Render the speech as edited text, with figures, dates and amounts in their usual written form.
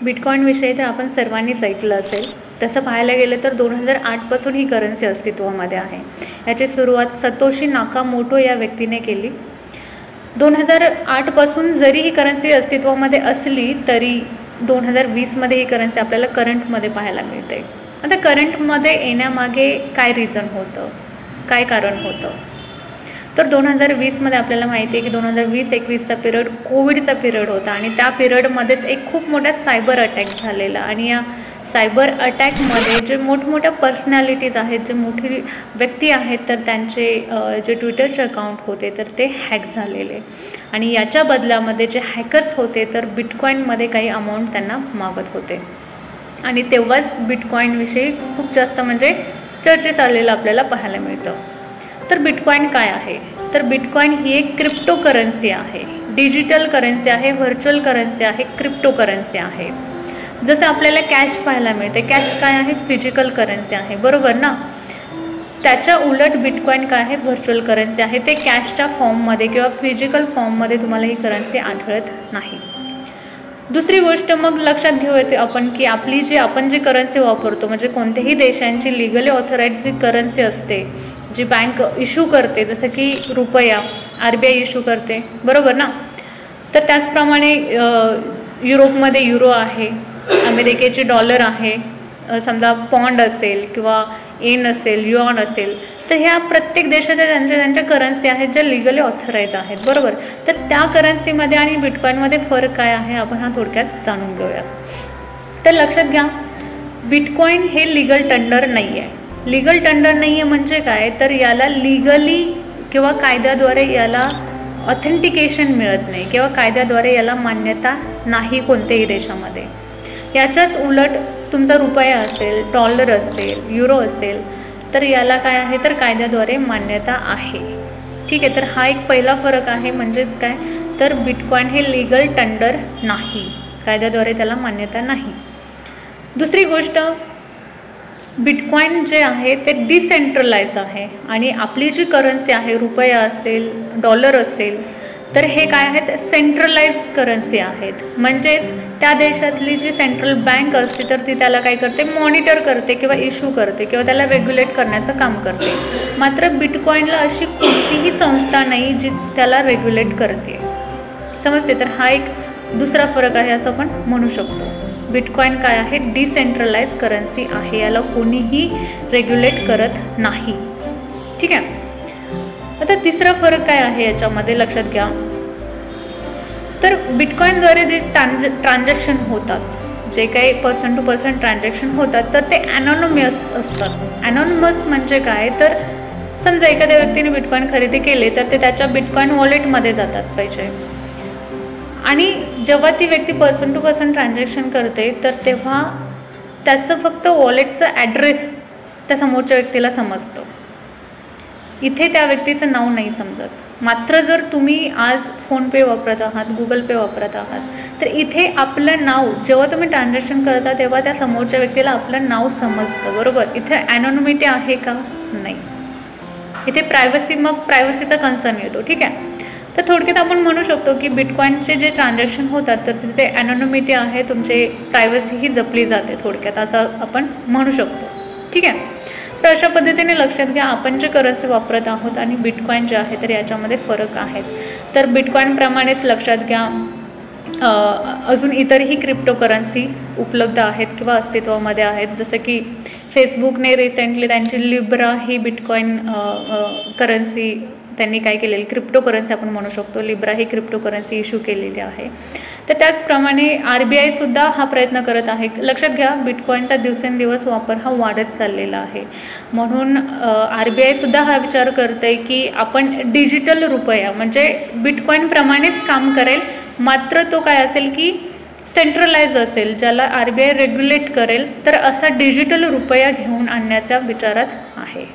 बिटकॉईनविषयी तर आपण सर्वांनीच ऐकलं असेल. तसं पाहायला गेलं तर 2008 पासून ही करन्सी अस्तित्वामध्ये आहे. याची सुरुवात सतोशी नाकामोटो या व्यक्तीने केली. 2008 पासून जरी ही करन्सी अस्तित्वामध्ये असली तरी 2020मध्ये ही करन्सी आपल्याला करंटमध्ये पाहायला मिळते. आता करंटमध्ये येण्यामागे काय रिझन होतं, काय कारण होतं, तर 2020मध्ये आपल्याला माहिती आहे की 2020-21चा पिरियड कोविडचा पिरियड होता आणि त्या पिरियडमध्येच एक खूप मोठा सायबर अटॅक झालेला आणि या सायबर अटॅकमध्ये जे मोठमोठ्या पर्सनॅलिटीज आहेत, जे मोठी व्यक्ती आहेत, तर त्यांचे जे ट्विटरचे अकाउंट होते तर ते हॅक झालेले आणि याच्या बदल्यामध्ये जे हॅकर्स होते तर बिटकॉईनमध्ये काही अमाऊंट त्यांना मागत होते आणि तेव्हाच बिटकॉईनविषयी खूप जास्त म्हणजे चर्चेत आलेलं आपल्याला पाहायला मिळतं. तर बिटकॉईन काय आहे, तर बिटकॉईन ही एक क्रिप्टो करन्सी आहे, डिजिटल करन्सी आहे, व्हर्च्युअल करन्सी आहे, क्रिप्टो करन्सी आहे. जसं आपल्याला कॅश पाहायला मिळते, कॅश काय आहे, फिजिकल करन्सी आहे, बरोबर ना. त्याच्या उलट बिटकॉईन काय आहे, व्हर्च्युअल करन्सी आहे. ते कॅशच्या फॉर्ममध्ये किंवा फिजिकल फॉर्ममध्ये तुम्हाला ही करन्सी आढळत नाही. दुसरी गोष्ट मग लक्षात घेऊयात आपण की आपण जी करन्सी वापरतो म्हणजे कोणत्याही देशांची लिगली ऑथराइज्ड जी करन्सी असते, जी बँक इश्यू करते, जसं की रुपया RBI इश्यू करते, बरोबर ना. तर त्याचप्रमाणे युरोपमध्ये युरो आहे, अमेरिकेचे डॉलर आहे, समजा पॉन्ड असेल किंवा येन असेल, युऑन असेल, तर ह्या प्रत्येक देशाच्या त्यांच्या करन्सी आहेत ज्या लिगली ऑथराइज आहेत, बरोबर. तर त्या करन्सीमध्ये आणि बिटकॉईनमध्ये फरक काय आहे आपण हा थोडक्यात जाणून घेऊया. तर लक्षात घ्या, बिटकॉईन हे लिगल टेंडर नाही आहे. लिगल टेंडर नाही आहे म्हणजे काय, तर याला लिगली किंवा कायद्याद्वारे याला ऑथेंटिकेशन मिळत नाही किंवा कायद्याद्वारे याला मान्यता नाही कोणत्याही देशामध्ये. याच्याच उलट तुमचा रुपया असेल, डॉलर असेल, युरो असेल, तर याला काय आहे, तर कायद्याद्वारे मान्यता आहे. ठीक आहे, तर हा एक पहिला फरक आहे. म्हणजेच काय, तर बिटकॉईन हे लिगल टेंडर नाही, कायद्याद्वारे त्याला मान्यता नाही. दुसरी गोष्ट, बिटकॉईन जे आहे ते डिसेंट्रलाइज आहे आणि आपली जी करन्सी आहे, रुपया असेल, डॉलर असेल, तर हे काय आहेत, सेंट्रलाइज करन्सी आहेत. म्हणजेच त्या देशातली जी सेंट्रल बँक असते तर ती त्याला काय करते, मॉनिटर करते किंवा इश्यू करते किंवा त्याला रेग्युलेट करण्याचं काम करते. मात्र बिटकॉईनला अशी कोणतीही संस्था नाही जी त्याला रेग्युलेट करते, समजते. तर हा एक दुसरा फरक आहे असं आपण म्हणू शकतो. बिटकॉईन काय आहे, डिसेंट्रलाइज करन्सी आहे, याला कोणीही रेग्युलेट करत नाही. ठीक आहे. आता तिसरा फरक काय आहे याच्यामध्ये लक्षात घ्या, तर बिटकॉईनद्वारे जे ट्रान्झॅक्शन होतात, जे काही पर्सन टू पर्सन ट्रान्झॅक्शन होतात, तर ते ॲनॉनिमस असतात. ॲनॉनिमस म्हणजे काय, तर समजा एखाद्या व्यक्तीने बिटकॉईन खरेदी केले तर ते त्याच्या बिटकॉईन वॉलेटमध्ये जातात पैसे आणि जेव्हा ती व्यक्ती पर्सन टू पर्सन ट्रान्झॅक्शन करते तर तेव्हा त्याचं फक्त वॉलेटचं ॲड्रेस त्या समोरच्या व्यक्तीला समजतं. इथे त्या व्यक्तीचं नाव नाही समजत. मात्र जर तुम्ही आज फोनपे वापरत आहात, गुगल पे वापरत आहात, तर इथे आपलं नाव जेव्हा तुम्ही ट्रान्झॅक्शन करता तेव्हा त्या समोरच्या व्यक्तीला आपलं नाव समजतं, बरोबर. इथे ॲनॉनिमिटी आहे का, नाही. इथे प्रायव्हसीचा कन्सर्न येतो. ठीक आहे. तर थोडक्यात आपण म्हणू शकतो की बिटकॉईनचे जे ट्रान्झॅक्शन होतात तर तिथे ॲनॉनिमिटी आहे, तुमचे प्रायव्हसीही जपली जाते, थोडक्यात असं आपण म्हणू शकतो. ठीक आहे. तर अशा पद्धतीने लक्षात घ्या, आपण जे करन्सी वापरत आहोत आणि बिटकॉईन जे आहे तर याच्यामध्ये फरक आहेत. तर बिटकॉईनप्रमाणेच लक्षात घ्या अजून इतरही क्रिप्टो करन्सी उपलब्ध आहेत किंवा अस्तित्वामध्ये आहेत. जसं की फेसबुकने रिसेंटली त्यांची लिब्रा ही बिटकॉईन करन्सी त्यांनी काय केलेली, क्रिप्टो करन्सी आपण म्हणू शकतो, लिब्रा ही क्रिप्टो करन्सी इश्यू केलेली आहे. तर त्याचप्रमाणे RBI सुद्धा हा प्रयत्न करत आहे. लक्षात घ्या, बिटकॉईनचा दिवसेंदिवस वापर हा वाढत चाललेला आहे. म्हणून RBI सुद्धा हा विचार करते की आपण डिजिटल रुपया म्हणजे बिटकॉईनप्रमाणेच काम करेल, मात्र तो काय असेल की सेंट्रलाइज असेल, ज्याला RBI रेग्युलेट करेल. तर असा डिजिटल रुपया घेऊन आणण्याच्या विचारात आहे.